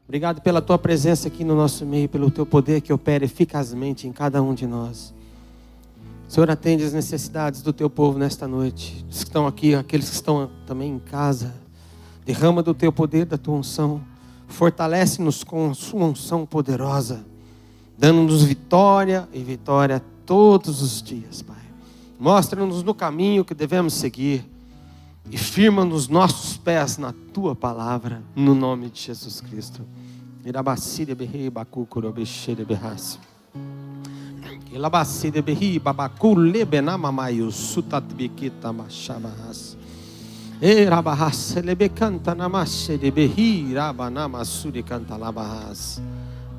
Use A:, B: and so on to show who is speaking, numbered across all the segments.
A: Obrigado pela tua presença aqui no nosso meio, pelo teu poder que opera eficazmente em cada um de nós. Senhor, atende as necessidades do teu povo nesta noite. Os que estão aqui, aqueles que estão também em casa. Derrama do teu poder, da tua unção. Fortalece-nos com a sua unção poderosa, dando-nos vitória e vitória todos os dias, Pai. Mostra-nos no caminho que devemos seguir e firma nos nossos pés na tua palavra, no nome de Jesus Cristo. Irabacíria berrei bacucuro bexere berrace. Ilabacíria berri babacu lebenamamaio sutatbiquita machabahas. Erabarrace lebecanta namache de berri rabanamassuri canta labahas.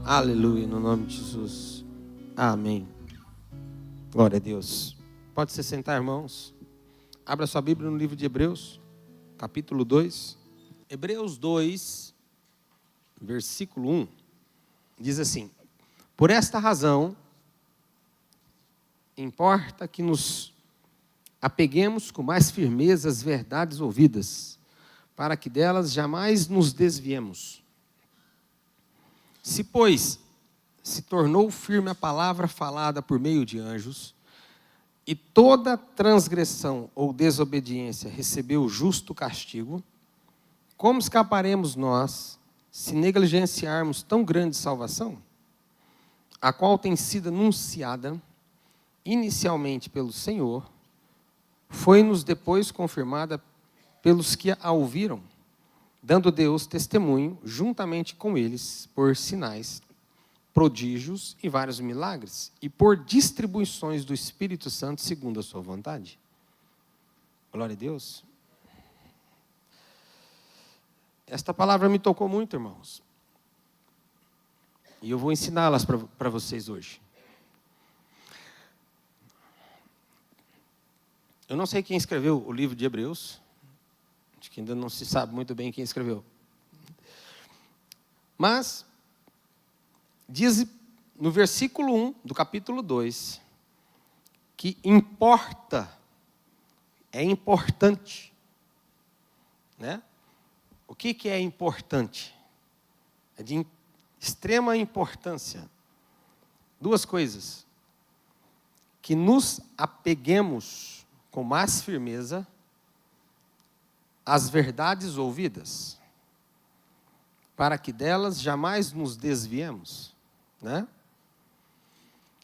A: Aleluia, no nome de Jesus. Amém. Glória a Deus. Pode se sentar, irmãos. Abra sua Bíblia no livro de Hebreus, capítulo 2. Hebreus 2, versículo 1. Diz assim: por esta razão, importa que nos apeguemos com mais firmeza às verdades ouvidas, para que delas jamais nos desviemos. Se, pois, se tornou firme a palavra falada por meio de anjos, e toda transgressão ou desobediência recebeu justo castigo, como escaparemos nós se negligenciarmos tão grande salvação, a qual tem sido anunciada inicialmente pelo Senhor, foi-nos depois confirmada pelos que a ouviram, dando Deus testemunho juntamente com eles por sinais, prodígios e vários milagres, e por distribuições do Espírito Santo segundo a sua vontade. Glória a Deus. Esta palavra me tocou muito, irmãos. E eu vou ensiná-las para vocês hoje. Eu não sei quem escreveu o livro de Hebreus. Acho que ainda não se sabe muito bem quem escreveu. Mas diz no versículo 1 do capítulo 2 que importa, é importante, né? O que é importante? É de extrema importância. Duas coisas: que nos apeguemos com mais firmeza às verdades ouvidas, para que delas jamais nos desviemos, né?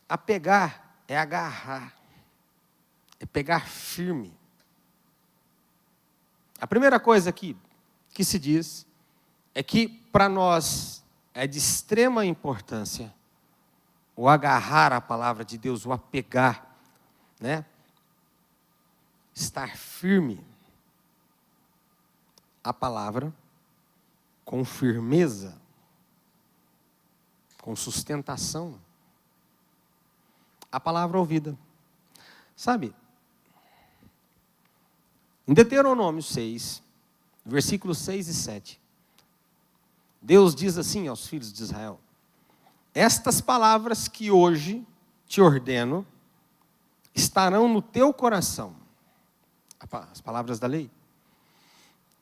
A: Apegar é agarrar, é pegar firme. A primeira coisa aqui que se diz é que para nós é de extrema importância o agarrar a palavra de Deus, o apegar, né? Estar firme à palavra, com firmeza, com sustentação, a palavra ouvida. Sabe, em Deuteronômio 6, versículos 6 e 7, Deus diz assim aos filhos de Israel: estas palavras que hoje te ordeno estarão no teu coração, as palavras da lei.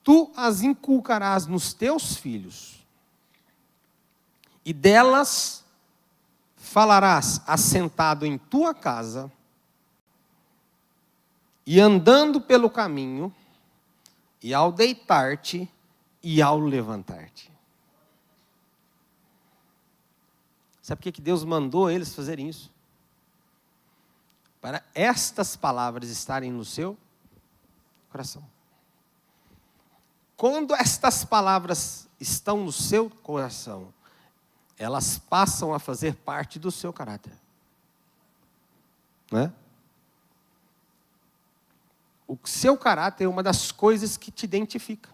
A: Tu as inculcarás nos teus filhos, e delas falarás assentado em tua casa, e andando pelo caminho, e ao deitar-te, e ao levantar-te. Sabe por que Deus mandou eles fazerem isso? Para estas palavras estarem no seu coração. Quando estas palavras estão no seu coração, elas passam a fazer parte do seu caráter. Né? O seu caráter é uma das coisas que te identifica.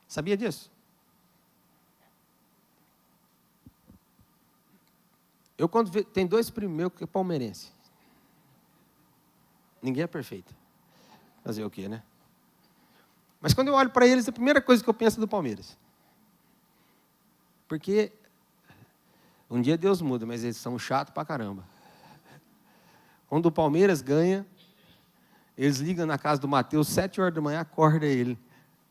A: Sabia disso? Eu tem dois primos meus que é palmeirense. Ninguém é perfeito. Fazer o quê, né? Mas quando eu olho para eles, a primeira coisa que eu penso é do Palmeiras. Porque um dia Deus muda, mas eles são chatos pra caramba. Quando o Palmeiras ganha, eles ligam na casa do Mateus, 7h da manhã, acorda ele.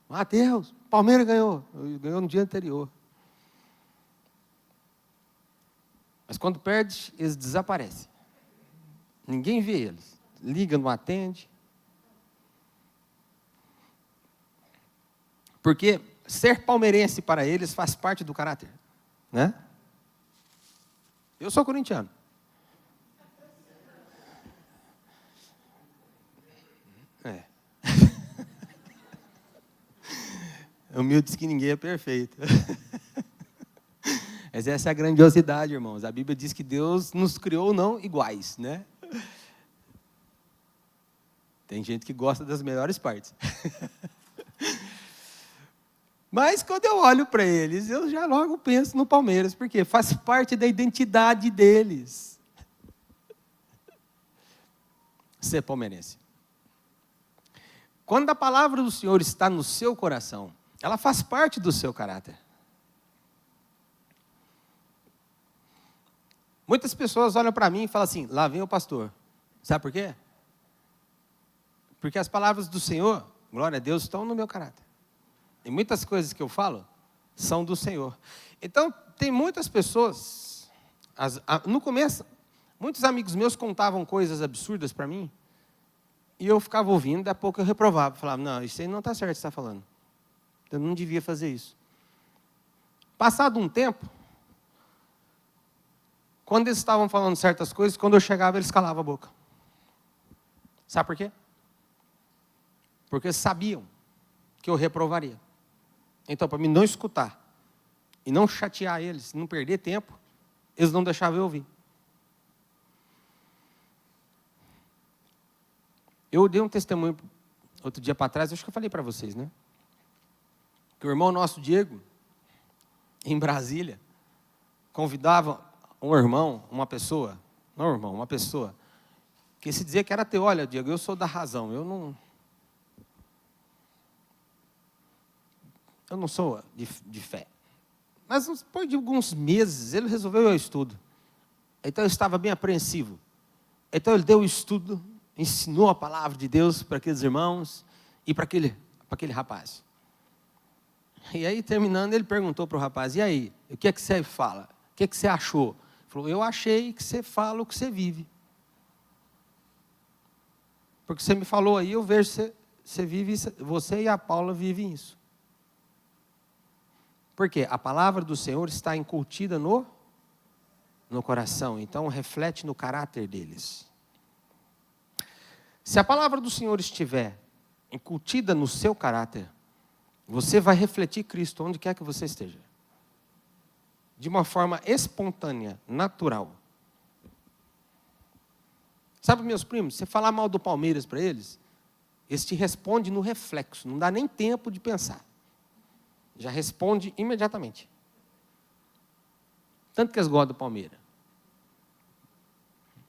A: Mateus, Palmeiras ganhou. Ganhou no dia anterior. Mas quando perde, eles desaparecem. Ninguém vê eles. Liga, não atende. Porque ser palmeirense para eles faz parte do caráter, né? Eu sou corintiano. É. Humilde diz que ninguém é perfeito. Mas essa é a grandiosidade, irmãos. A Bíblia diz que Deus nos criou não iguais, né? Tem gente que gosta das melhores partes. Mas quando eu olho para eles, eu já logo penso no Palmeiras, porque faz parte da identidade deles ser palmeirense. Quando a palavra do Senhor está no seu coração, ela faz parte do seu caráter. Muitas pessoas olham para mim e falam assim, lá vem o pastor. Sabe por quê? Porque as palavras do Senhor, glória a Deus, estão no meu caráter. E muitas coisas que eu falo são do Senhor. Então, tem muitas pessoas, no começo, muitos amigos meus contavam coisas absurdas para mim, e eu ficava ouvindo, daqui a pouco eu reprovava, falava, não, isso aí não está certo o que você está falando. Eu não devia fazer isso. Passado um tempo, quando eles estavam falando certas coisas, quando eu chegava, eles calavam a boca. Sabe por quê? Porque sabiam que eu reprovaria. Então, para mim não escutar e não chatear eles, não perder tempo, eles não deixavam eu ouvir. Eu dei um testemunho outro dia para trás, acho que eu falei para vocês, né? Que o irmão nosso, Diego, em Brasília, convidava um irmão, uma pessoa, não um irmão, uma pessoa, que se dizia que era ateu. Olha, Diego, eu sou da razão, eu não sou de fé. Mas depois de alguns meses, ele resolveu o estudo. Então eu estava bem apreensivo. Então ele deu o estudo, ensinou a palavra de Deus para aqueles irmãos e para aquele rapaz. E aí, terminando, ele perguntou para o rapaz, e aí, o que é que você fala? O que é que você achou? Ele falou, eu achei que você fala o que você vive. Porque você me falou aí, eu vejo que você vive, você e a Paula vivem isso. Porque a palavra do Senhor está incutida no coração, então reflete no caráter deles. Se a palavra do Senhor estiver incutida no seu caráter, você vai refletir Cristo onde quer que você esteja. De uma forma espontânea, natural. Sabe, meus primos, você falar mal do Palmeiras para eles, eles te respondem no reflexo, não dá nem tempo de pensar. Já responde imediatamente. Tanto que eles gostam do Palmeiras.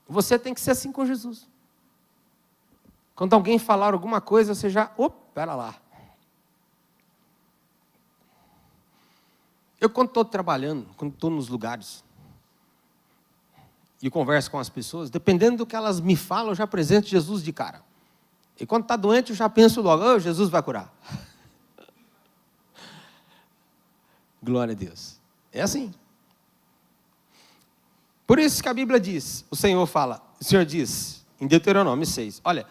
A: Você tem que ser assim com Jesus. Quando alguém falar alguma coisa, você já, pera lá. Eu, quando estou trabalhando, quando estou nos lugares, e converso com as pessoas, dependendo do que elas me falam, eu já apresento Jesus de cara. E quando está doente, eu já penso logo, Jesus vai curar. Glória a Deus. É assim. Por isso que a Bíblia diz, o Senhor diz, em Deuteronômio 6, olha,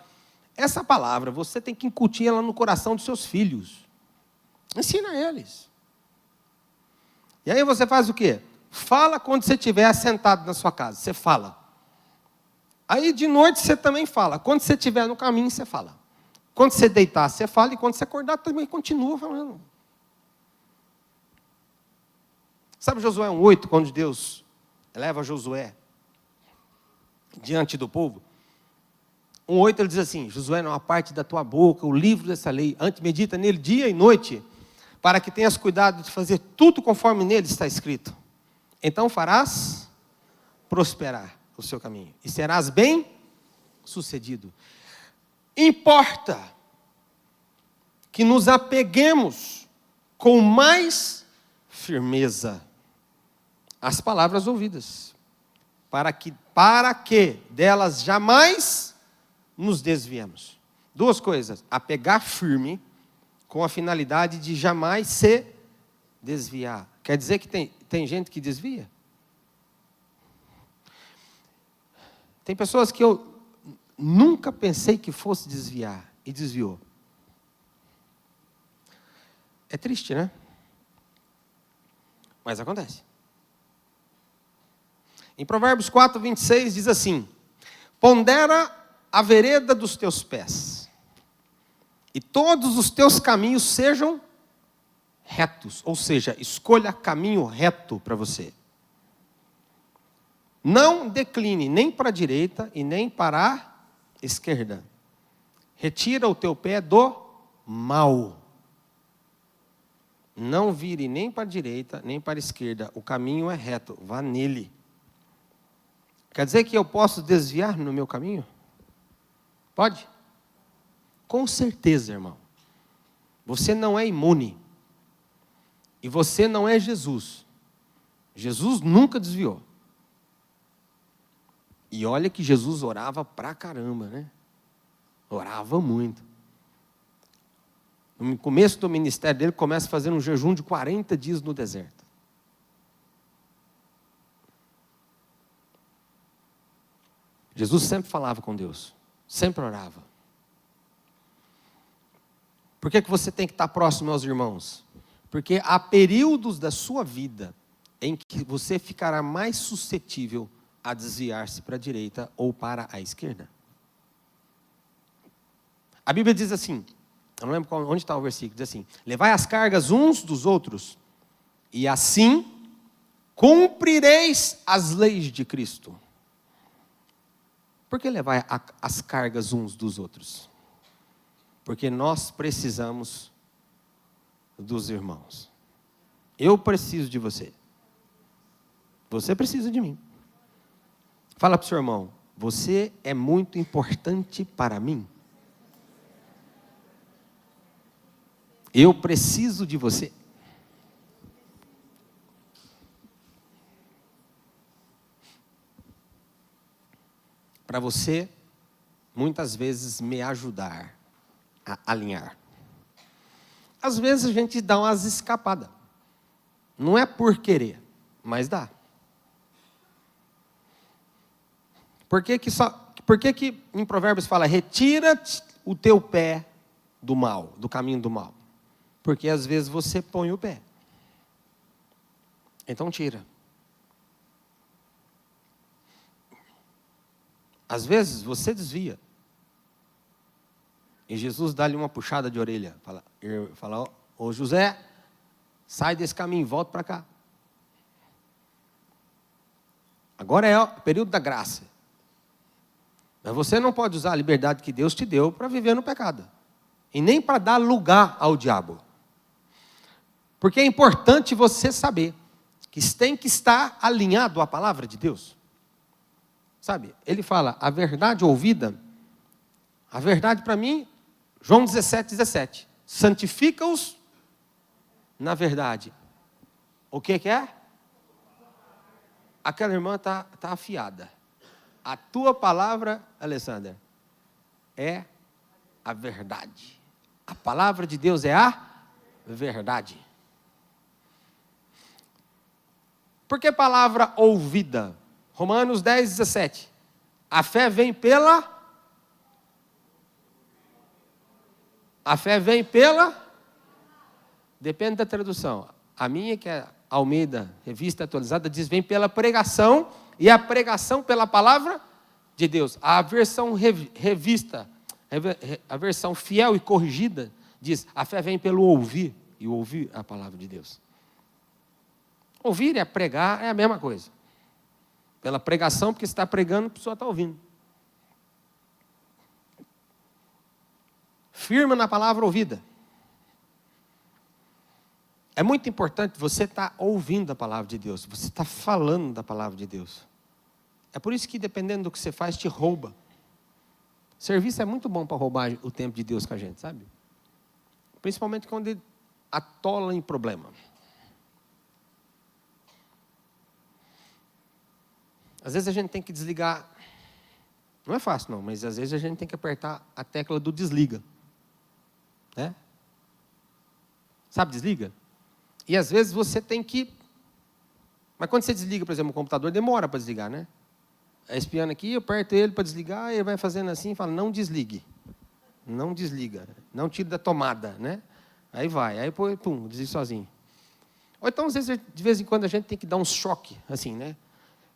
A: essa palavra, você tem que incutir ela no coração dos seus filhos. Ensina eles. E aí você faz o quê? Fala quando você estiver sentado na sua casa, você fala. Aí de noite você também fala. Quando você estiver no caminho, você fala. Quando você deitar, você fala. E quando você acordar, também continua falando. Sabe Josué 1:8, quando Deus leva Josué diante do povo? 1:8 ele diz assim, Josué, não aparte da tua boca o livro dessa lei, antes medita nele dia e noite, para que tenhas cuidado de fazer tudo conforme nele está escrito. Então farás prosperar o seu caminho e serás bem sucedido. Importa que nos apeguemos com mais firmeza às palavras ouvidas, para que delas jamais nos desviemos. Duas coisas, apegar firme com a finalidade de jamais se desviar. Quer dizer que tem gente que desvia? Tem pessoas que eu nunca pensei que fosse desviar, e desviou. É triste, né? Mas acontece. Em Provérbios 4, 26 diz assim: pondera a vereda dos teus pés, e todos os teus caminhos sejam retos. Ou seja, escolha caminho reto para você. Não decline nem para a direita e nem para a esquerda. Retira o teu pé do mal. Não vire nem para a direita, nem para a esquerda. O caminho é reto, vá nele. Quer dizer que eu posso desviar no meu caminho? Pode? Com certeza, irmão. Você não é imune. E você não é Jesus. Jesus nunca desviou. E olha que Jesus orava pra caramba, né? Orava muito. No começo do ministério dele, começa fazendo um jejum de 40 dias no deserto. Jesus sempre falava com Deus. Sempre orava. Por que você tem que estar próximo aos irmãos? Porque há períodos da sua vida em que você ficará mais suscetível a desviar-se para a direita ou para a esquerda. A Bíblia diz assim, eu não lembro onde está o versículo, diz assim: levai as cargas uns dos outros, e assim cumprireis as leis de Cristo. Por que levar as cargas uns dos outros? Porque nós precisamos dos irmãos. Eu preciso de você. Você precisa de mim. Fala para o seu irmão: você é muito importante para mim. Eu preciso de você. Para você, muitas vezes, me ajudar a alinhar. Às vezes a gente dá umas escapadas. Não é por querer, mas dá. Por que em Provérbios fala: retira o teu pé do mal, do caminho do mal? Porque às vezes você põe o pé. Então tira. Às vezes você desvia. E Jesus dá-lhe uma puxada de orelha. Fala: ô José, sai desse caminho, volta para cá. Agora é o período da graça. Mas você não pode usar a liberdade que Deus te deu para viver no pecado. E nem para dar lugar ao diabo. Porque é importante você saber que tem que estar alinhado à palavra de Deus. Sabe, ele fala: a verdade ouvida, a verdade para mim, João 17, santifica-os na verdade. O que é? Aquela irmã está afiada. A tua palavra, Alessandra, é a verdade. A palavra de Deus é a verdade. Por que palavra ouvida? Romanos 10:17. A fé vem pela... A fé vem pela... Depende da tradução. A minha, que é Almeida, revista atualizada, diz: vem pela pregação, e a pregação pela palavra de Deus. A versão revista, a versão fiel e corrigida, diz: a fé vem pelo ouvir, e ouvir a palavra de Deus. Ouvir é pregar, é a mesma coisa. Pela pregação, porque você está pregando, a pessoa está ouvindo. Firma na palavra ouvida. É muito importante você estar ouvindo a palavra de Deus. Você está falando da palavra de Deus. É por isso que, dependendo do que você faz, te rouba. Serviço é muito bom para roubar o tempo de Deus com a gente, sabe? Principalmente quando ele atola em problema. Às vezes a gente tem que desligar. Não é fácil não, mas às vezes a gente tem que apertar a tecla do desliga. Né? Sabe, desliga? E às vezes você tem que... Mas quando você desliga, por exemplo, o computador, demora para desligar, né? espiando aqui, eu aperto ele para desligar, ele vai fazendo assim e fala, não desligue. Não desliga. Não tira da tomada, né? Aí vai, aí pum, desliga sozinho. Ou então, às vezes, de vez em quando, a gente tem que dar um choque, assim, né?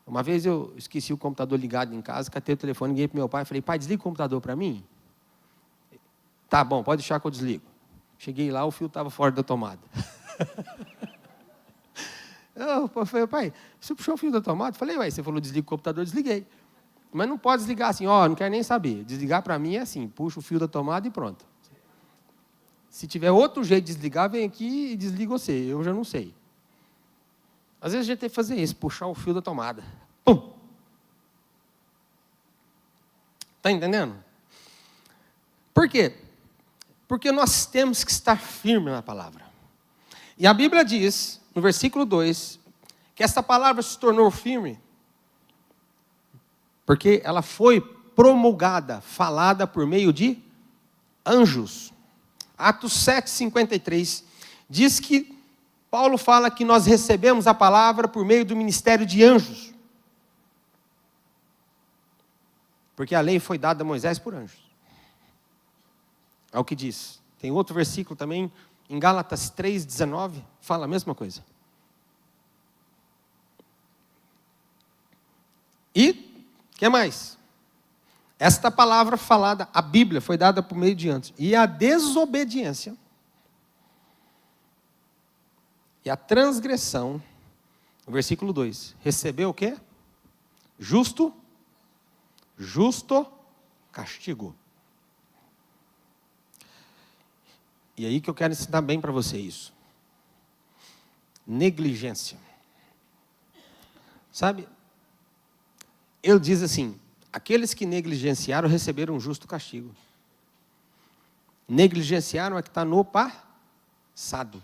A: Uma vez eu esqueci o computador ligado em casa, catei o telefone, liguei para meu pai e falei, pai, desliga o computador para mim? Tá bom, pode deixar que eu desligo. Cheguei lá, o fio estava fora da tomada. Eu falei, pai, você puxou o fio da tomada? Eu falei, ué, você falou desliga o computador, eu desliguei. Mas não pode desligar assim, ó, não quero nem saber. Desligar para mim é assim, puxa o fio da tomada e pronto. Se tiver outro jeito de desligar, vem aqui e desliga você, eu já não sei. Às vezes a gente tem que fazer isso, puxar o fio da tomada. Pum! Está entendendo? Por quê? Porque nós temos que estar firmes na palavra. E a Bíblia diz, no versículo 2, que essa palavra se tornou firme porque ela foi promulgada, falada por meio de anjos. Atos 7:53 diz que Paulo fala que nós recebemos a palavra por meio do ministério de anjos. Porque a lei foi dada a Moisés por anjos. É o que diz. Tem outro versículo também, em Gálatas 3:19, fala a mesma coisa. E, o que mais? Esta palavra falada, a Bíblia, foi dada por meio de anjos. E a desobediência e a transgressão, no versículo 2, recebeu o quê? Justo castigo. E aí que eu quero ensinar bem para você isso. Negligência. Sabe? Ele diz assim, aqueles que negligenciaram receberam um justo castigo. Negligenciaram é que está no passado.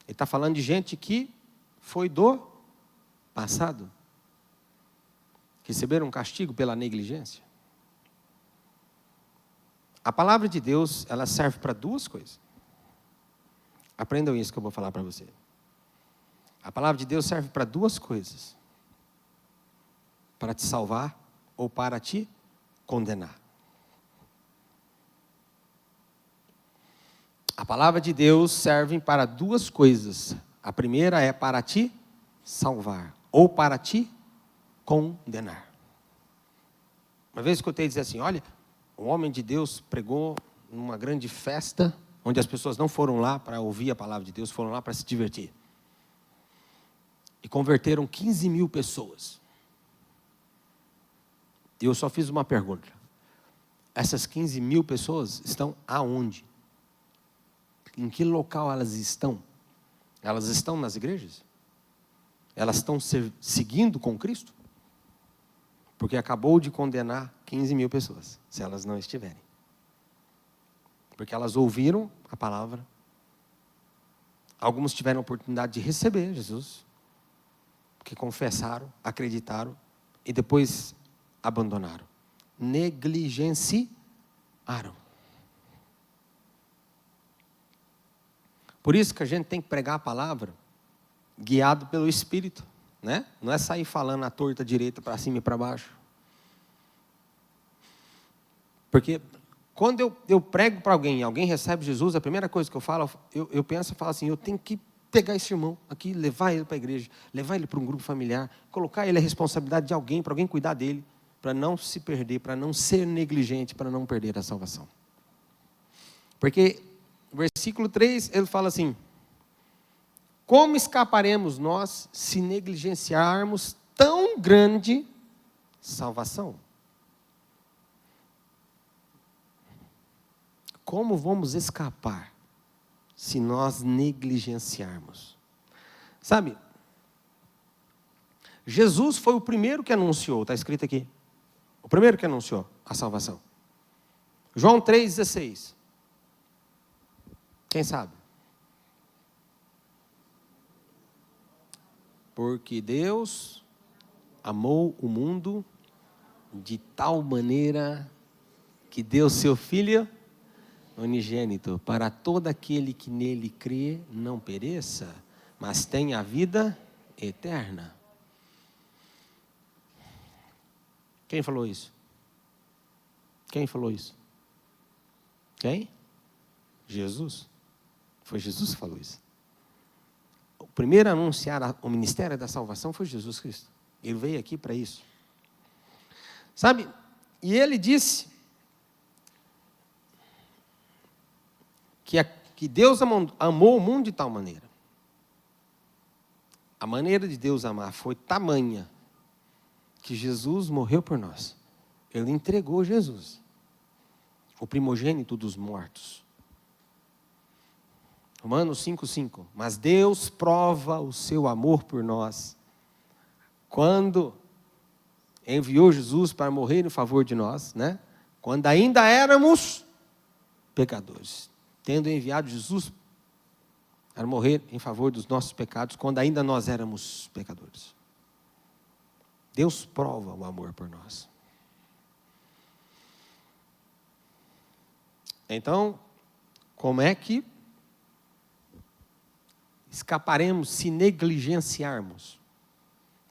A: Ele está falando de gente que foi do passado. Receberam um castigo pela negligência. A palavra de Deus, ela serve para duas coisas. Aprendam isso que eu vou falar para você. A palavra de Deus serve para duas coisas. Para te salvar ou para te condenar. A palavra de Deus serve para duas coisas. A primeira é para te salvar ou para te condenar. Uma vez escutei dizer assim, olha, um homem de Deus pregou numa grande festa, onde as pessoas não foram lá para ouvir a palavra de Deus, foram lá para se divertir. E converteram 15 mil pessoas. E eu só fiz uma pergunta. Essas 15 mil pessoas estão aonde? Em que local elas estão? Elas estão nas igrejas? Elas estão seguindo com Cristo? Porque acabou de condenar 15 mil pessoas, se elas não estiverem. Porque elas ouviram a palavra. Alguns tiveram a oportunidade de receber Jesus. Que confessaram, acreditaram e depois abandonaram. Negligenciaram. Por isso que a gente tem que pregar a palavra guiado pelo Espírito, né? Não é sair falando a torta direita para cima e para baixo. Porque quando eu prego para alguém e alguém recebe Jesus, a primeira coisa que eu falo, eu penso e falo assim, eu tenho que pegar esse irmão aqui, levar ele para a igreja, levar ele para um grupo familiar, colocar ele a responsabilidade de alguém, para alguém cuidar dele, para não se perder, para não ser negligente, para não perder a salvação. Porque no versículo 3, ele fala assim, como escaparemos nós se negligenciarmos tão grande salvação? Como vamos escapar se nós negligenciarmos? Sabe, Jesus foi o primeiro que anunciou, está escrito aqui, o primeiro que anunciou a salvação. João 3,16. Quem sabe? Porque Deus amou o mundo de tal maneira que deu seu Filho unigênito, para todo aquele que nele crê não pereça, mas tenha a vida eterna. Quem falou isso? Quem falou isso? Quem? Jesus. Foi Jesus que falou isso. O primeiro a anunciar o ministério da salvação foi Jesus Cristo. Ele veio aqui para isso. Sabe? E ele disse que Deus amou o mundo de tal maneira. A maneira de Deus amar foi tamanha que Jesus morreu por nós. Ele entregou Jesus, o primogênito dos mortos. Romanos 5,5. Mas Deus prova o seu amor por nós quando enviou Jesus para morrer em favor de nós, né? Quando ainda éramos pecadores. Tendo enviado Jesus para morrer em favor dos nossos pecados, quando ainda nós éramos pecadores. Deus prova o amor por nós. Então, como é que escaparemos se negligenciarmos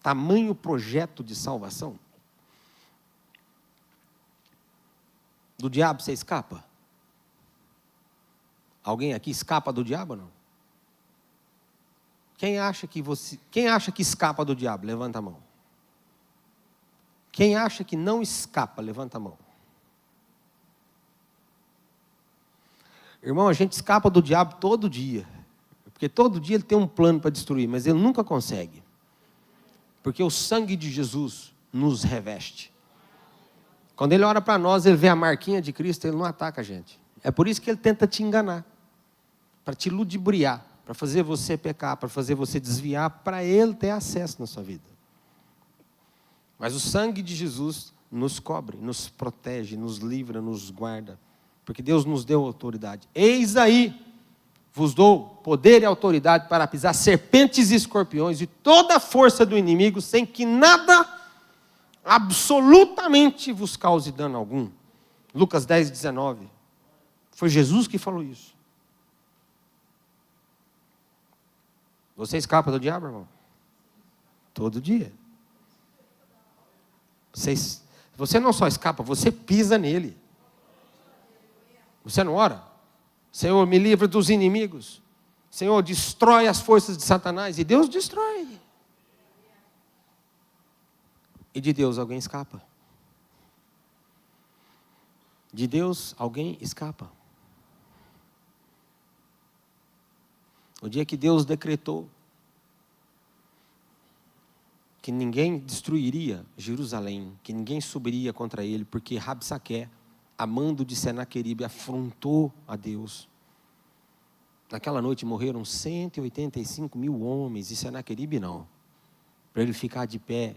A: tamanho projeto de salvação? Do diabo você escapa? Alguém aqui escapa do diabo ou não? Quem acha que escapa do diabo? Levanta a mão. Quem acha que não escapa? Levanta a mão. Irmão, a gente escapa do diabo todo dia. Porque todo dia ele tem um plano para destruir, mas ele nunca consegue. Porque o sangue de Jesus nos reveste. Quando ele ora para nós, ele vê a marquinha de Cristo, ele não ataca a gente. É por isso que ele tenta te enganar. Para te ludibriar, para fazer você pecar, para fazer você desviar, para ele ter acesso na sua vida. Mas o sangue de Jesus nos cobre, nos protege, nos livra, nos guarda. Porque Deus nos deu autoridade. Eis aí, vos dou poder e autoridade para pisar serpentes e escorpiões e toda a força do inimigo, sem que nada absolutamente vos cause dano algum. Lucas 10:19. Foi Jesus que falou isso. Você escapa do diabo, irmão? Todo dia. Você não só escapa, você pisa nele. Você não ora? Senhor, me livra dos inimigos. Senhor, destrói as forças de Satanás. E Deus destrói. E de Deus alguém escapa. De Deus alguém escapa. O dia que Deus decretou que ninguém destruiria Jerusalém, que ninguém subiria contra ele, porque Rabsaqué, amando de Senaqueribe, afrontou a Deus. Naquela noite morreram 185 mil homens, e Senaqueribe não. Para ele ficar de pé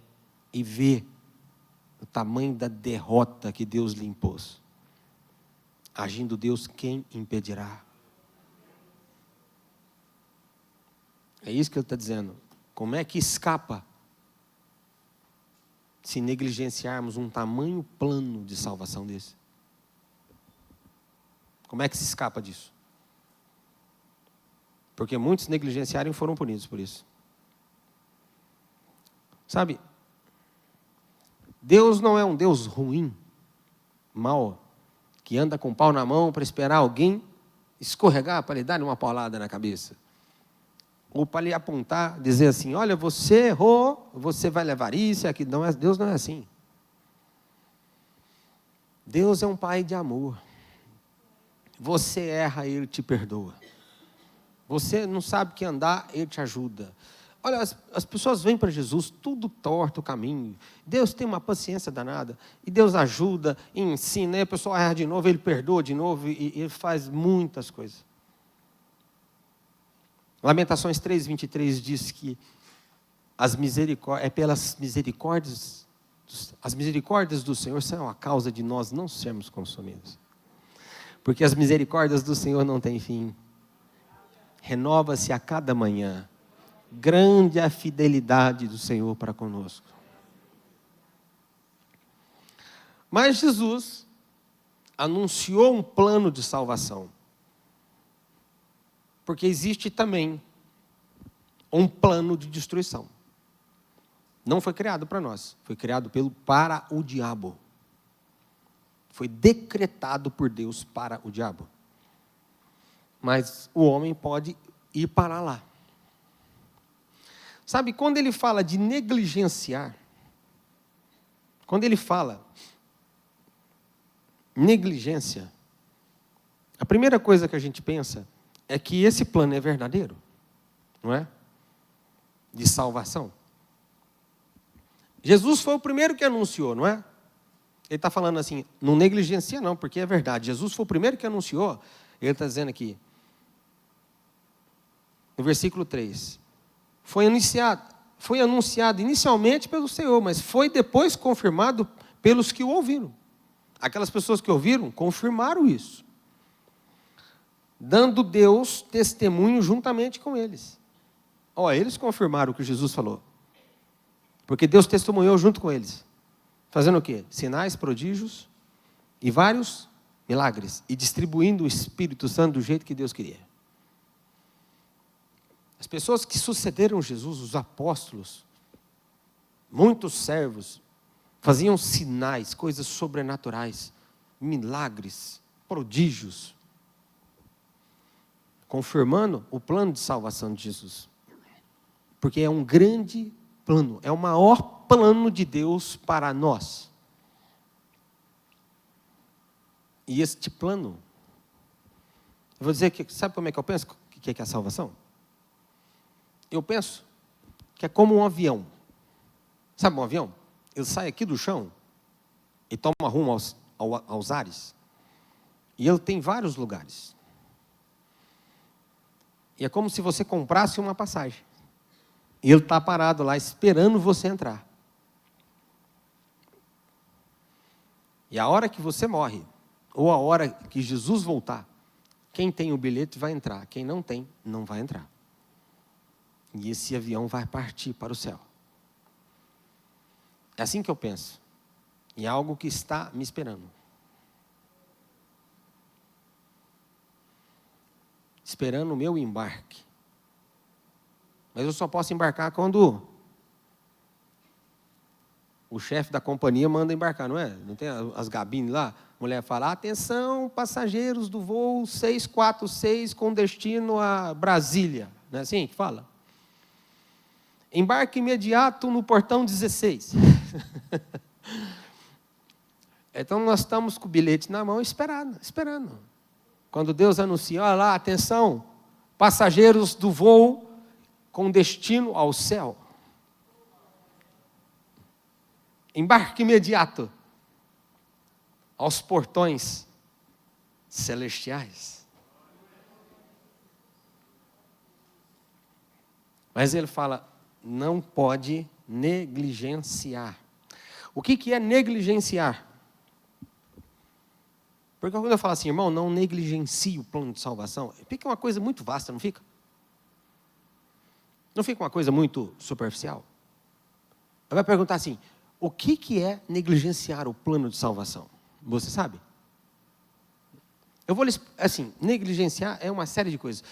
A: e ver o tamanho da derrota que Deus lhe impôs. Agindo Deus, quem impedirá? É isso que ele está dizendo. Como é que escapa se negligenciarmos um tamanho plano de salvação desse? Como é que se escapa disso? Porque muitos negligenciaram e foram punidos por isso. Sabe, Deus não é um Deus ruim, mau, que anda com o pau na mão para esperar alguém escorregar para lhe dar uma paulada na cabeça. Ou para lhe apontar, dizer assim, olha, você errou, você vai levar isso e aquilo. Não é, Deus não é assim. Deus é um pai de amor. Você erra, Ele te perdoa. Você não sabe o que andar, Ele te ajuda. Olha, as pessoas vêm para Jesus, tudo torto o caminho. Deus tem uma paciência danada. E Deus ajuda, e ensina. E a pessoa erra de novo, Ele perdoa de novo. E Ele faz muitas coisas. Lamentações 3:23 diz que pelas misericórdias, as misericórdias do Senhor são a causa de nós não sermos consumidos. Porque as misericórdias do Senhor não têm fim. Renova-se a cada manhã. Grande é a fidelidade do Senhor para conosco. Mas Jesus anunciou um plano de salvação. Porque existe também um plano de destruição. Não foi criado para nós, foi criado para o diabo. Foi decretado por Deus para o diabo. Mas o homem pode ir para lá. Sabe, quando ele fala de negligenciar, quando ele fala negligência, a primeira coisa que a gente pensa é que esse plano é verdadeiro, não é? De salvação. Jesus foi o primeiro que anunciou, não é? Ele está falando assim, não negligencia não, porque é verdade. Jesus foi o primeiro que anunciou. Ele está dizendo aqui, no versículo 3, foi anunciado inicialmente pelo Senhor, mas foi depois confirmado pelos que o ouviram. Aquelas pessoas que ouviram, confirmaram isso. Dando Deus testemunho juntamente com eles. Eles confirmaram o que Jesus falou. Porque Deus testemunhou junto com eles. Fazendo o quê? Sinais, prodígios e vários milagres. E distribuindo o Espírito Santo do jeito que Deus queria. As pessoas que sucederam Jesus, os apóstolos, muitos servos, faziam sinais, coisas sobrenaturais, milagres, prodígios, confirmando o plano de salvação de Jesus. Porque é um grande plano, é o maior plano de Deus para nós. E este plano, eu vou dizer que, sabe como é que eu penso que é a salvação? Eu penso que é como um avião. Sabe um avião? Ele sai aqui do chão e toma rumo aos ares. E ele tem vários lugares. E é como se você comprasse uma passagem. E ele está parado lá esperando você entrar. E a hora que você morre, ou a hora que Jesus voltar, quem tem o bilhete vai entrar. Quem não tem, não vai entrar. E esse avião vai partir para o céu. É assim que eu penso. E é algo que está me esperando. Esperando o meu embarque. Mas eu só posso embarcar quando o chefe da companhia manda embarcar, não é? Não tem as gabines lá? A mulher fala, atenção, passageiros do voo 646 com destino a Brasília. Não é assim que fala? Embarque imediato no portão 16. Então nós estamos com o bilhete na mão esperando. Quando Deus anuncia, olha lá, atenção, passageiros do voo com destino ao céu. Embarque imediato aos portões celestiais. Mas ele fala, não pode negligenciar. O que é negligenciar? Porque quando eu falo assim, irmão, não negligencie o plano de salvação, fica uma coisa muito vasta, não fica? Não fica uma coisa muito superficial? Eu vou perguntar assim, o que é negligenciar o plano de salvação? Você sabe? Eu vou, assim, negligenciar é uma série de coisas.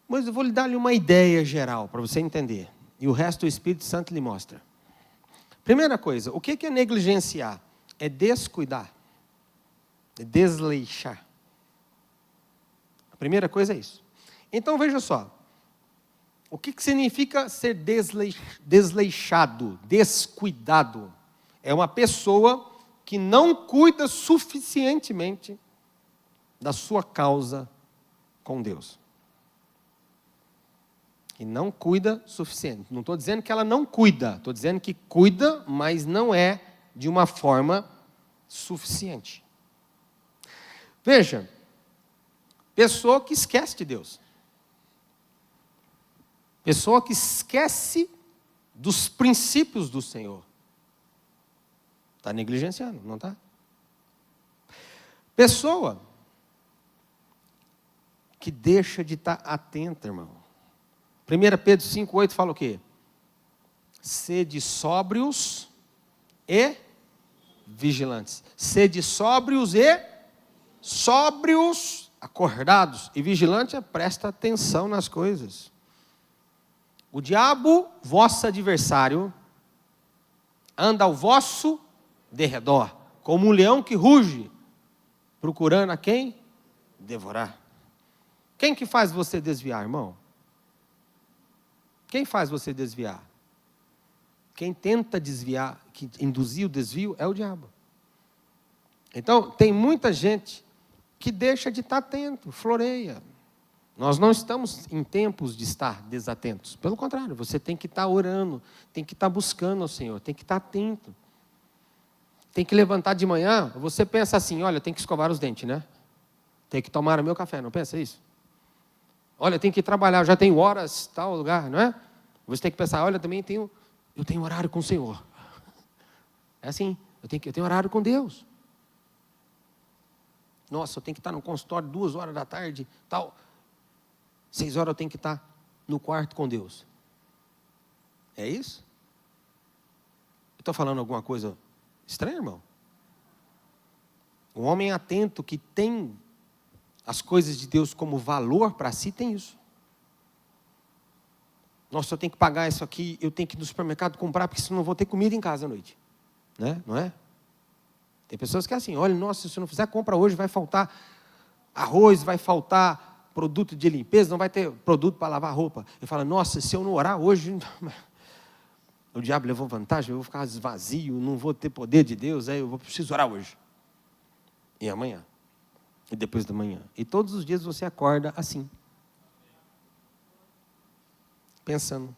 A: Mas eu vou lhe dar uma ideia geral, para você entender. E o resto o Espírito Santo lhe mostra. Primeira coisa, o que é negligenciar? É descuidar. É desleixar. A primeira coisa é isso. Então, veja só. O que significa ser desleixado, descuidado? É uma pessoa que não cuida suficientemente da sua causa com Deus. Que não cuida suficiente. Não estou dizendo que ela não cuida, estou dizendo que cuida, mas não é de uma forma suficiente. Veja, pessoa que esquece de Deus. Pessoa que esquece dos princípios do Senhor. Está negligenciando, não está? Pessoa que deixa de estar atenta, irmão. 1 Pedro 5,8 fala o quê? Sede sóbrios e vigilantes. Sede sóbrios, acordados. E vigilante presta atenção nas coisas. O diabo, vosso adversário, anda ao vosso derredor, como um leão que ruge, procurando a quem devorar. Quem que faz você desviar, irmão? Quem faz você desviar? Quem tenta desviar, que induzir o desvio, é o diabo. Então, tem muita gente que deixa de estar atento, floreia. Nós não estamos em tempos de estar desatentos. Pelo contrário, você tem que estar orando, tem que estar buscando ao Senhor, tem que estar atento. Tem que levantar de manhã, você pensa assim, olha, tem que escovar os dentes, né? Tem que tomar o meu café, não pensa isso? Olha, tem que trabalhar, já tenho horas, tal lugar, não é? Você tem que pensar, olha, também eu tenho horário com o Senhor. É assim, eu tenho horário com Deus. Nossa, eu tenho que estar no consultório 2 horas da tarde, tal. 6 horas eu tenho que estar no quarto com Deus. É isso? Eu estou falando alguma coisa estranha, irmão? Um homem atento que tem as coisas de Deus como valor para si, tem isso. Nossa, eu tenho que pagar isso aqui, eu tenho que ir no supermercado comprar, porque senão não vou ter comida em casa à noite. Né? Não é? Tem pessoas que é assim, olha, nossa, se eu não fizer compra hoje, vai faltar arroz, vai faltar produto de limpeza, não vai ter produto para lavar roupa. Ele fala, nossa, se eu não orar hoje, o diabo levou vantagem, eu vou ficar vazio, não vou ter poder de Deus, aí eu preciso orar hoje. E amanhã. E depois da manhã. E todos os dias você acorda assim. Pensando.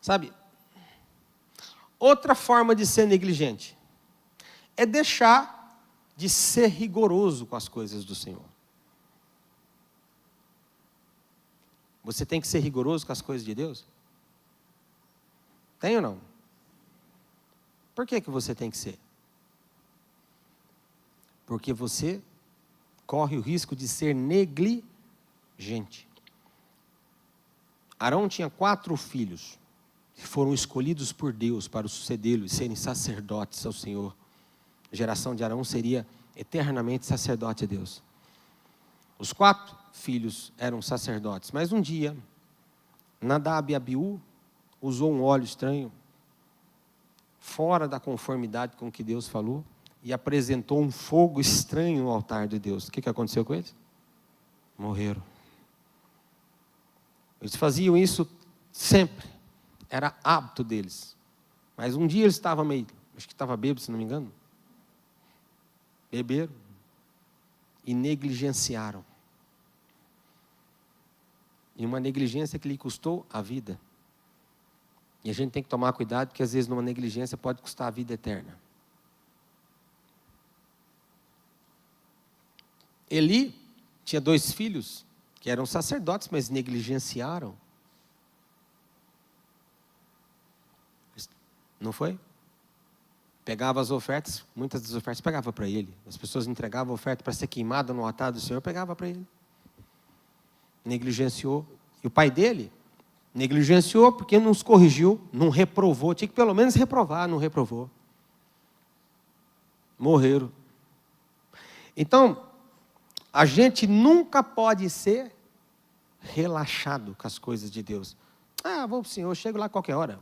A: Sabe? Outra forma de ser negligente é deixar de ser rigoroso com as coisas do Senhor. Você tem que ser rigoroso com as coisas de Deus? Tem ou não? Por que você tem que ser? Porque você corre o risco de ser negligente. Arão tinha 4 filhos que foram escolhidos por Deus para sucedê-lo e serem sacerdotes ao Senhor. A geração de Arão seria eternamente sacerdote a Deus. Os 4 filhos eram sacerdotes, mas um dia, Nadab e Abiú usou um óleo estranho, fora da conformidade com o que Deus falou, e apresentou um fogo estranho no altar de Deus. O que aconteceu com eles? Morreram. Eles faziam isso sempre. Era hábito deles. Mas um dia eles estavam acho que estava bêbado, se não me engano. Beberam. E negligenciaram. E uma negligência que lhe custou a vida. E a gente tem que tomar cuidado, porque às vezes numa negligência pode custar a vida eterna. Eli tinha 2 filhos, que eram sacerdotes, mas negligenciaram. Não foi? Pegava as ofertas, muitas das ofertas pegava para ele. As pessoas entregavam a oferta para ser queimada no altar do Senhor, pegava para ele. Negligenciou. E o pai dele negligenciou porque não os corrigiu, não reprovou. Tinha que pelo menos reprovar, não reprovou. Morreram. Então, a gente nunca pode ser relaxado com as coisas de Deus. Vou para o Senhor, chego lá a qualquer hora.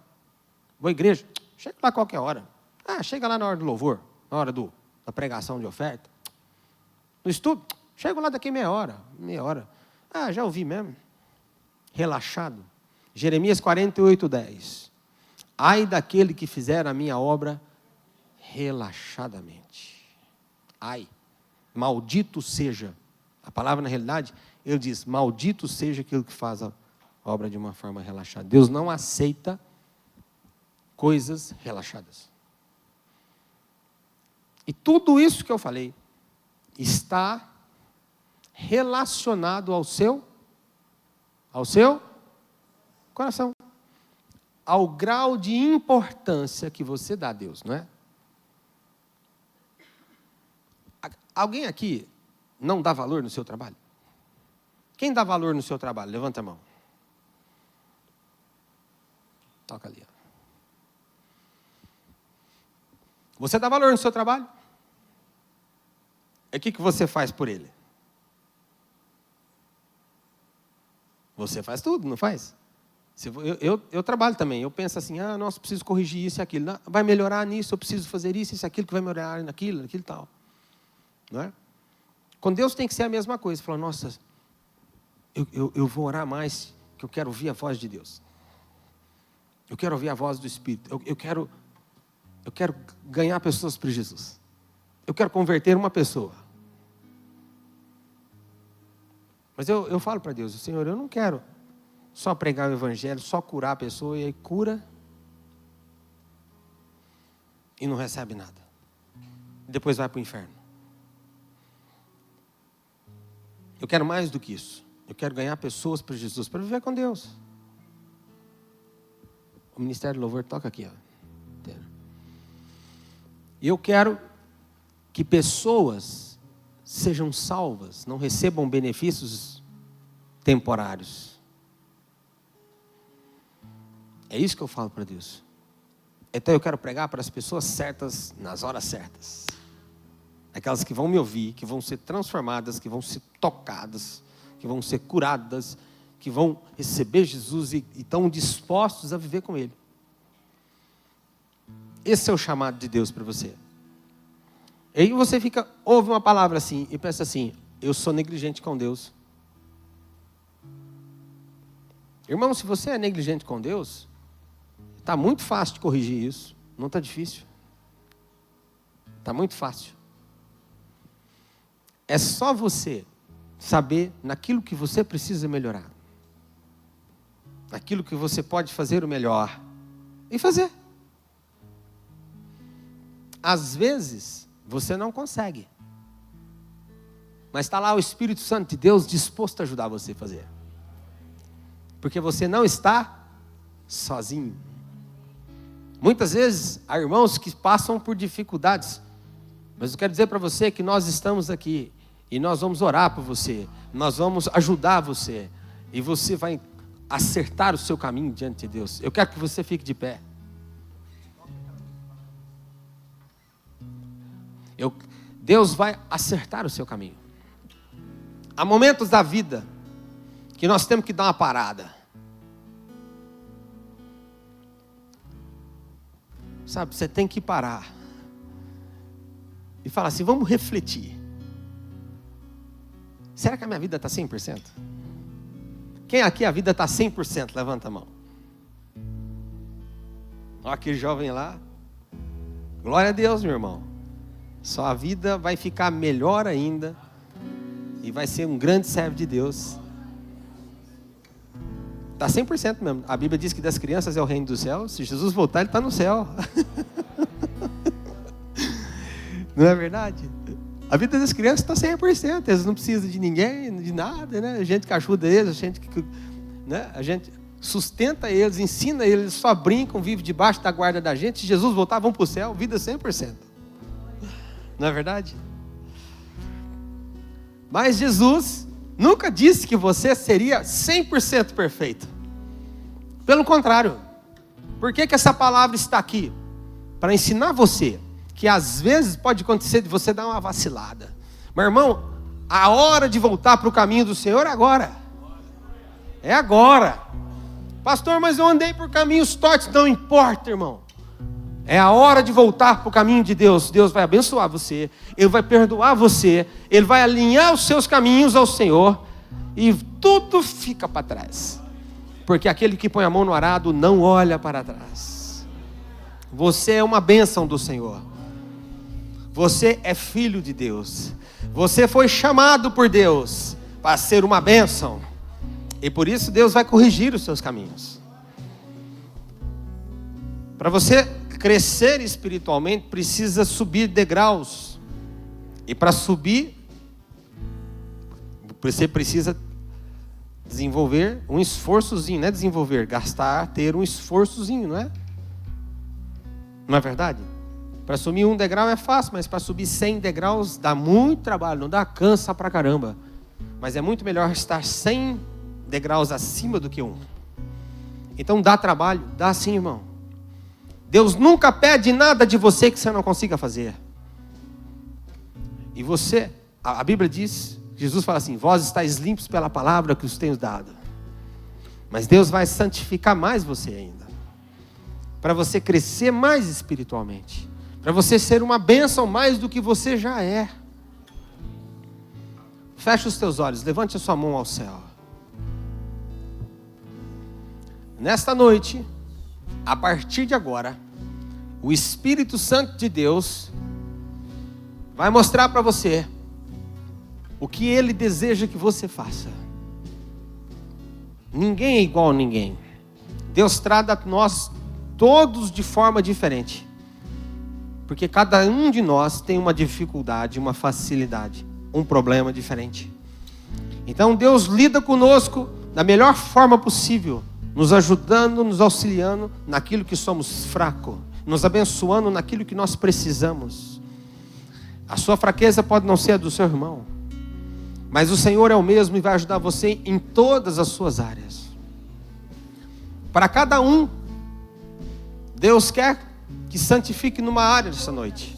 A: Vou à igreja, chego lá a qualquer hora. Chega lá na hora do louvor, na hora da pregação de oferta. No estudo, chego lá daqui meia hora. Já ouvi mesmo. Relaxado. Jeremias 48:10. Ai daquele que fizer a minha obra relaxadamente. Ai, maldito seja. A palavra, na realidade, ele diz, maldito seja aquele que faz a obra de uma forma relaxada. Deus não aceita coisas relaxadas. E tudo isso que eu falei está relacionado ao seu coração. Ao grau de importância que você dá a Deus, não é? Alguém aqui não dá valor no seu trabalho? Quem dá valor no seu trabalho? Levanta a mão. Toca ali. Você dá valor no seu trabalho? E o que você faz por ele? Você faz tudo, não faz? Eu trabalho também, eu penso assim, nossa, preciso corrigir isso e aquilo. Não, vai melhorar nisso, eu preciso fazer isso e aquilo que vai melhorar naquilo e tal. Não é? Com Deus tem que ser a mesma coisa. Falar, nossa, eu vou orar mais, que eu quero ouvir a voz de Deus. Eu quero ouvir a voz do Espírito. Eu quero ganhar pessoas para Jesus. Eu quero converter uma pessoa. Mas eu falo para Deus, Senhor, eu não quero só pregar o Evangelho, só curar a pessoa, e aí cura e não recebe nada. Depois vai para o inferno. Eu quero mais do que isso. Eu quero ganhar pessoas para Jesus, para viver com Deus. O Ministério do Louvor toca aqui, ó. E eu quero que pessoas sejam salvas, não recebam benefícios temporários. É isso que eu falo para Deus. Então eu quero pregar para as pessoas certas, nas horas certas. Aquelas que vão me ouvir, que vão ser transformadas, que vão ser tocadas, que vão ser curadas, que vão receber Jesus e estão dispostos a viver com Ele. Esse é o chamado de Deus para você. E aí você ouve uma palavra assim e pensa assim, eu sou negligente com Deus. Irmão, se você é negligente com Deus, está muito fácil de corrigir isso. Não está difícil. Está muito fácil. É só você saber naquilo que você precisa melhorar. Naquilo que você pode fazer o melhor. E fazer. Às vezes, você não consegue. Mas está lá o Espírito Santo de Deus disposto a ajudar você a fazer. Porque você não está sozinho. Muitas vezes, há irmãos que passam por dificuldades. Mas eu quero dizer para você que nós estamos aqui. E nós vamos orar por você. Nós vamos ajudar você. E você vai acertar o seu caminho diante de Deus. Eu quero que você fique de pé. Deus vai acertar o seu caminho. Há momentos da vida que nós temos que dar uma parada. Sabe, você tem que parar. E falar assim, vamos refletir. Será que a minha vida está 100%? Quem aqui a vida está 100%? Levanta a mão. Olha aquele jovem lá. Glória a Deus, meu irmão. Sua vida vai ficar melhor ainda. E vai ser um grande servo de Deus. Está 100% mesmo. A Bíblia diz que das crianças é o reino do céu. Se Jesus voltar, ele está no céu. Não é verdade? A vida das crianças está 100%. Eles não precisam de ninguém, de nada, né? A gente que ajuda eles, a gente sustenta eles, ensina eles, eles só brincam, vivem debaixo da guarda da gente. Se Jesus voltar, vão para o céu, vida 100%. Não é verdade? Mas Jesus nunca disse que você seria 100% perfeito. Pelo contrário. Por que essa palavra está aqui? Para ensinar você que às vezes pode acontecer de você dar uma vacilada. Meu irmão, a hora de voltar para o caminho do Senhor é agora. É agora. Pastor, mas eu andei por caminhos tortos. Não importa, irmão. É a hora de voltar para o caminho de Deus. Deus vai abençoar você. Ele vai perdoar você. Ele vai alinhar os seus caminhos ao Senhor. E tudo fica para trás. Porque aquele que põe a mão no arado não olha para trás. Você é uma bênção do Senhor. Você é filho de Deus. Você foi chamado por Deus para ser uma bênção. E por isso Deus vai corrigir os seus caminhos. Para você crescer espiritualmente, precisa subir degraus. E para subir, você precisa desenvolver um esforçozinho. Não é desenvolver, gastar, ter um esforçozinho, não é? Não é verdade? Para subir um degrau é fácil, mas para subir 100 degraus dá muito trabalho, não dá, cansa pra caramba. Mas é muito melhor estar 100 degraus acima do que um. Então dá trabalho, dá sim, irmão. Deus nunca pede nada de você que você não consiga fazer. E você, a Bíblia diz, Jesus fala assim, vós estáis limpos pela palavra que os tenho dado. Mas Deus vai santificar mais você ainda, para você crescer mais espiritualmente, para você ser uma bênção mais do que você já é. Feche os teus olhos, levante a sua mão ao céu. Nesta noite, a partir de agora, o Espírito Santo de Deus vai mostrar para você o que Ele deseja que você faça. Ninguém é igual a ninguém. Deus trata nós todos de forma diferente, porque cada um de nós tem uma dificuldade, uma facilidade, um problema diferente. Então Deus lida conosco da melhor forma possível, nos ajudando, nos auxiliando naquilo que somos fracos, nos abençoando naquilo que nós precisamos. A sua fraqueza pode não ser a do seu irmão, mas o Senhor é o mesmo e vai ajudar você em todas as suas áreas. Para cada um, Deus quer que santifique numa área nessa noite,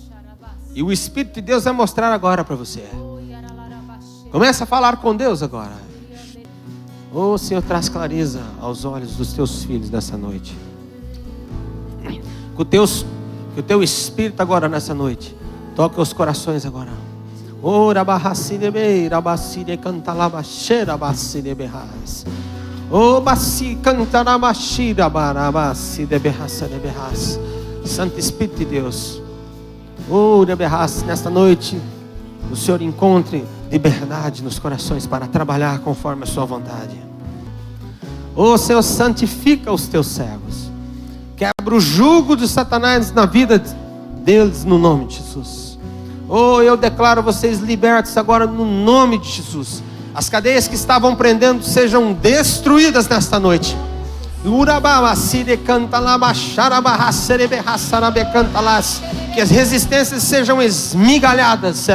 A: e o Espírito de Deus vai mostrar agora para você. Começa a falar com Deus agora. Oh, Senhor, traz clareza aos olhos dos teus filhos nessa noite. Que o teu Espírito agora nessa noite toque os corações agora. Oh, rabahassidebe, rabasside cantalabachera, basside berras. Oh, bassi cantarabachira, barabasside berraça de berras. Santo Espírito de Deus. Oh, de berras, nesta noite o Senhor encontre liberdade nos corações para trabalhar conforme a sua vontade. Oh, Senhor, santifica os teus servos. Quebra o jugo de Satanás na vida deles no nome de Jesus. Oh, eu declaro vocês libertos agora no nome de Jesus. As cadeias que estavam prendendo sejam destruídas nesta noite. Que as resistências sejam esmigalhadas.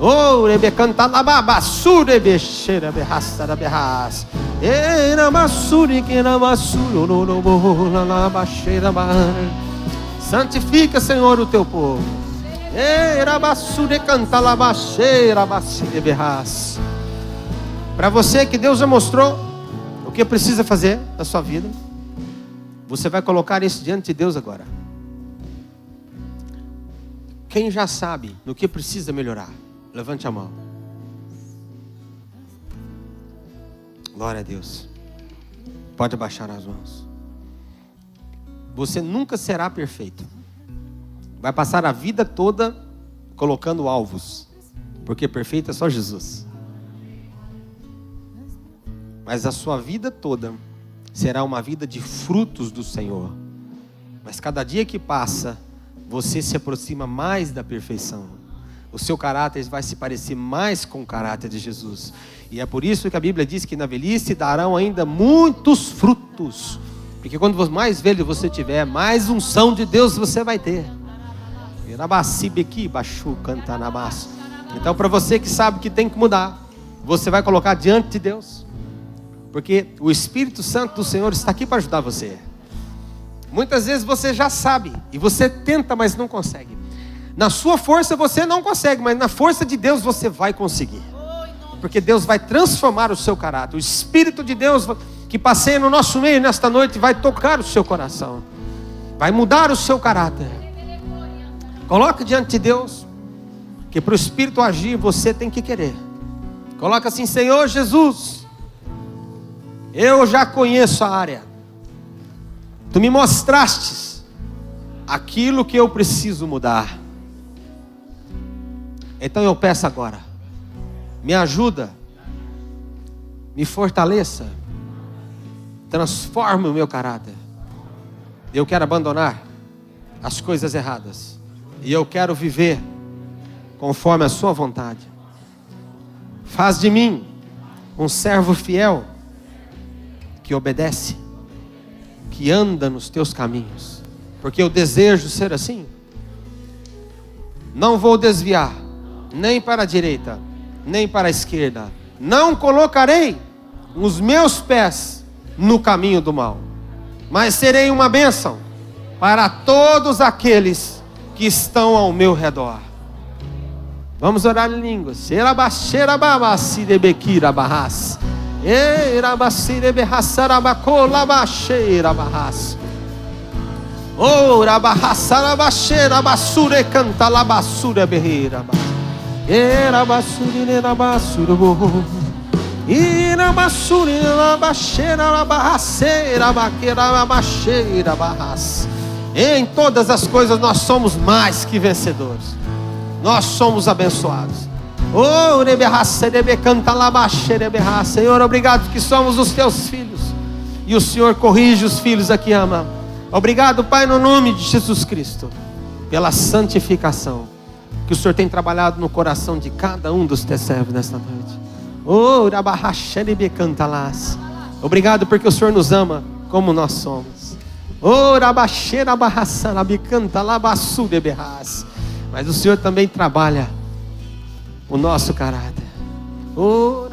A: Oh, rebecanta lababasure bexera berraça berras. Era basuri que era basuro no na baixeira bar. Santifica, Senhor, o teu povo. Era basure canta labaxeira basure berras. Para você que Deus já mostrou o que precisa fazer na sua vida, você vai colocar isso diante de Deus agora. Quem já sabe no que precisa melhorar, levante a mão. Glória a Deus. Pode abaixar as mãos. Você nunca será perfeito. Vai passar a vida toda colocando alvos, porque perfeito é só Jesus. Mas a sua vida toda será uma vida de frutos do Senhor. Mas cada dia que passa, você se aproxima mais da perfeição. O seu caráter vai se parecer mais com o caráter de Jesus. E é por isso que a Bíblia diz que na velhice darão ainda muitos frutos. Porque quando mais velho você tiver, mais unção de Deus você vai ter. Então, para você que sabe que tem que mudar, você vai colocar diante de Deus. Porque o Espírito Santo do Senhor está aqui para ajudar você. Muitas vezes você já sabe e você tenta, mas não consegue. Na sua força você não consegue, mas na força de Deus você vai conseguir. Porque Deus vai transformar o seu caráter. O Espírito de Deus que passeia no nosso meio nesta noite vai tocar o seu coração. Vai mudar o seu caráter. Coloque diante de Deus, que para o Espírito agir você tem que querer. Coloca assim: Senhor Jesus, eu já conheço a área. Tu me mostrastes aquilo que eu preciso mudar. Então eu peço agora, me ajuda, me fortaleça, transforme o meu caráter. Eu quero abandonar as coisas erradas e eu quero viver conforme a sua vontade. Faz de mim um servo fiel, que obedece, que anda nos teus caminhos, porque eu desejo ser assim. Não vou desviar, nem para a direita, nem para a esquerda. Não colocarei os meus pés no caminho do mal, mas serei uma bênção para todos aqueles que estão ao meu redor. Vamos orar em línguas. Erabacire berraçarabacola baixeira barraça. Ora barraçarabaxeira basure canta la basura berreira. Era basure na basura bo. Ira basure na baixeira na barraceira baqueira na baixeira barraça. Em todas as coisas nós somos mais que vencedores. Nós somos abençoados. Oh, Senhor, obrigado que somos os teus filhos. E o Senhor corrige os filhos aqui, ama. Obrigado, Pai, no nome de Jesus Cristo, pela santificação que o Senhor tem trabalhado no coração de cada um dos teus servos nesta noite. Oh, obrigado porque o Senhor nos ama como nós somos. Oh, mas o Senhor também trabalha o nosso caráter. Oh,